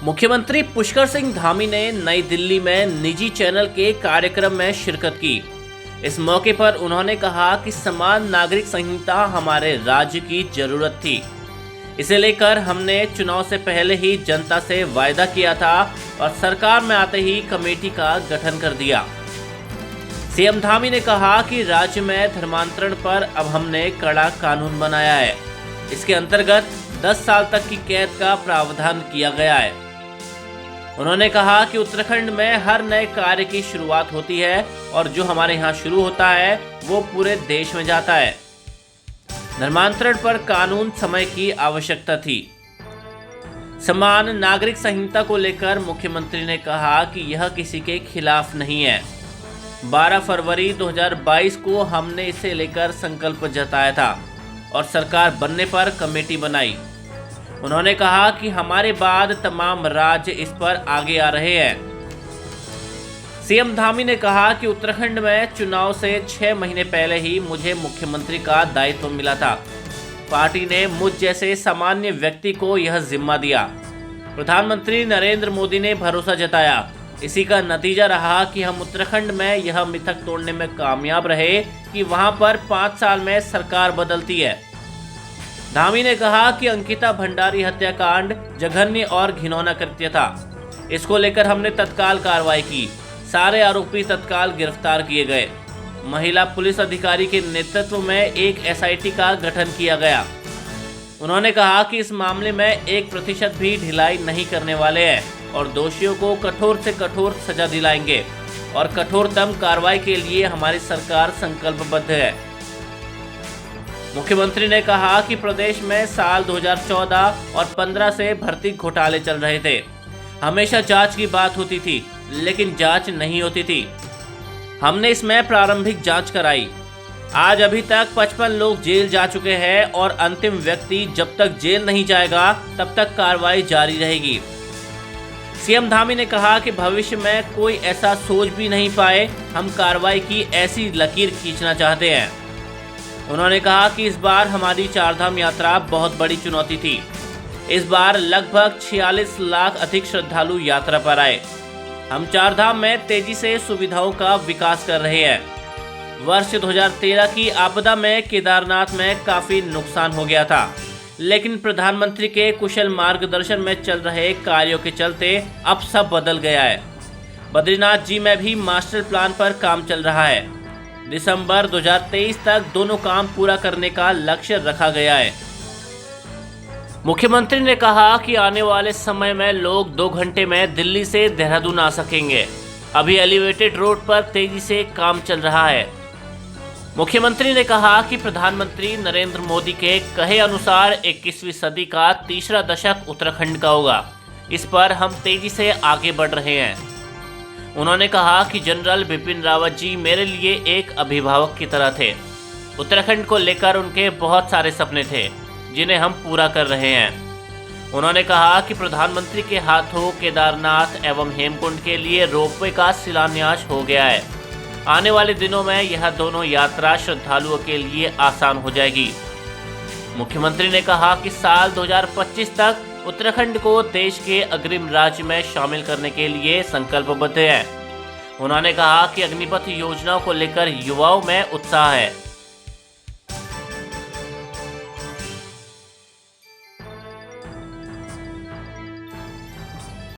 मुख्यमंत्री पुष्कर सिंह धामी ने नई दिल्ली में निजी चैनल के कार्यक्रम में शिरकत की। इस मौके पर उन्होंने कहा कि समान नागरिक संहिता हमारे राज्य की जरूरत थी। इसे लेकर हमने चुनाव से पहले ही जनता से वायदा किया था और सरकार में आते ही कमेटी का गठन कर दिया। सीएम धामी ने कहा कि राज्य में धर्मांतरण पर अब हमने कड़ा कानून बनाया है। इसके अंतर्गत 10 साल तक की कैद का प्रावधान किया गया है। उन्होंने कहा कि उत्तराखंड में हर नए कार्य की शुरुआत होती है और जो हमारे यहाँ शुरू होता है वो पूरे देश में जाता है। धर्मांतरण पर कानून समय की आवश्यकता थी। समान नागरिक संहिता को लेकर मुख्यमंत्री ने कहा कि यह किसी के खिलाफ नहीं है। 12 फरवरी 2022 को हमने इसे लेकर संकल्प जताया था और सरकार बनने पर कमेटी बनाई। उन्होंने कहा कि हमारे बाद तमाम राज्य इस पर आगे आ रहे हैं। सीएम धामी ने कहा कि उत्तराखंड में चुनाव से 6 महीने पहले ही मुझे मुख्यमंत्री का दायित्व मिला था। पार्टी ने मुझ जैसे सामान्य व्यक्ति को यह जिम्मा दिया। प्रधानमंत्री नरेंद्र मोदी ने भरोसा जताया। इसी का नतीजा रहा कि हम उत्तराखंड में यह मिथक तोड़ने में कामयाब रहे कि वहां पर 5 साल में सरकार बदलती है। धामी ने कहा कि अंकिता भंडारी हत्याकांड जघन्य और घिनौना कृत्य था। इसको लेकर हमने तत्काल कार्रवाई की। सारे आरोपी तत्काल गिरफ्तार किए गए। महिला पुलिस अधिकारी के नेतृत्व में एक एसआईटी का गठन किया गया। उन्होंने कहा कि इस मामले में 1% भी ढिलाई नहीं करने वाले हैं और दोषियों को कठोर से कठोर सजा दिलाएंगे और कठोरतम कार्रवाई के लिए हमारी सरकार संकल्पबद्ध है। मुख्यमंत्री ने कहा कि प्रदेश में साल 2014 और 15 से भर्ती घोटाले चल रहे थे। हमेशा जांच की बात होती थी लेकिन जांच नहीं होती थी। हमने इसमें प्रारंभिक जांच कराई। आज अभी तक 55 लोग जेल जा चुके हैं और अंतिम व्यक्ति जब तक जेल नहीं जाएगा तब तक कार्रवाई जारी रहेगी। सीएम धामी ने कहा कि भविष्य में कोई ऐसा सोच भी नहीं पाए। हम कार्रवाई की ऐसी लकीर खींचना चाहते हैं। उन्होंने कहा कि इस बार हमारी चारधाम यात्रा बहुत बड़ी चुनौती थी। इस बार लगभग 46 लाख अधिक श्रद्धालु यात्रा पर आए। हम चारधाम में तेजी से सुविधाओं का विकास कर रहे हैं। वर्ष 2013 की आपदा में केदारनाथ में काफी नुकसान हो गया था, लेकिन प्रधानमंत्री के कुशल मार्गदर्शन में चल रहे कार्यों के चलते अब सब बदल गया है। बद्रीनाथ जी में भी मास्टर प्लान पर काम चल रहा है। दिसंबर 2023 तक दोनों काम पूरा करने का लक्ष्य रखा गया है। मुख्यमंत्री ने कहा कि आने वाले समय में लोग 2 घंटे में दिल्ली से देहरादून आ सकेंगे। अभी एलिवेटेड रोड पर तेजी से काम चल रहा है। मुख्यमंत्री ने कहा कि प्रधानमंत्री नरेंद्र मोदी के कहे अनुसार 21वीं सदी का तीसरा दशक उत्तराखंड का होगा। इस पर हम तेजी से आगे बढ़ रहे हैं। उन्होंने कहा कि जनरल बिपिन रावत जी मेरे लिए एक अभिभावक की तरह थे। उत्तराखंड को लेकर उनके बहुत सारे सपने थे जिन्हें हम पूरा कर रहे हैं। उन्होंने कहा कि प्रधानमंत्री के हाथों केदारनाथ एवं हेमकुंड के लिए रोपवे का शिलान्यास हो गया है। आने वाले दिनों में यह दोनों यात्रा श्रद्धालुओं के लिए आसान हो जाएगी। मुख्यमंत्री ने कहा कि साल 2025 तक उत्तराखंड को देश के अग्रिम राज्य में शामिल करने के लिए संकल्पबद्ध है। उन्होंने कहा कि अग्निपथ योजनाओं को लेकर युवाओं में उत्साह है।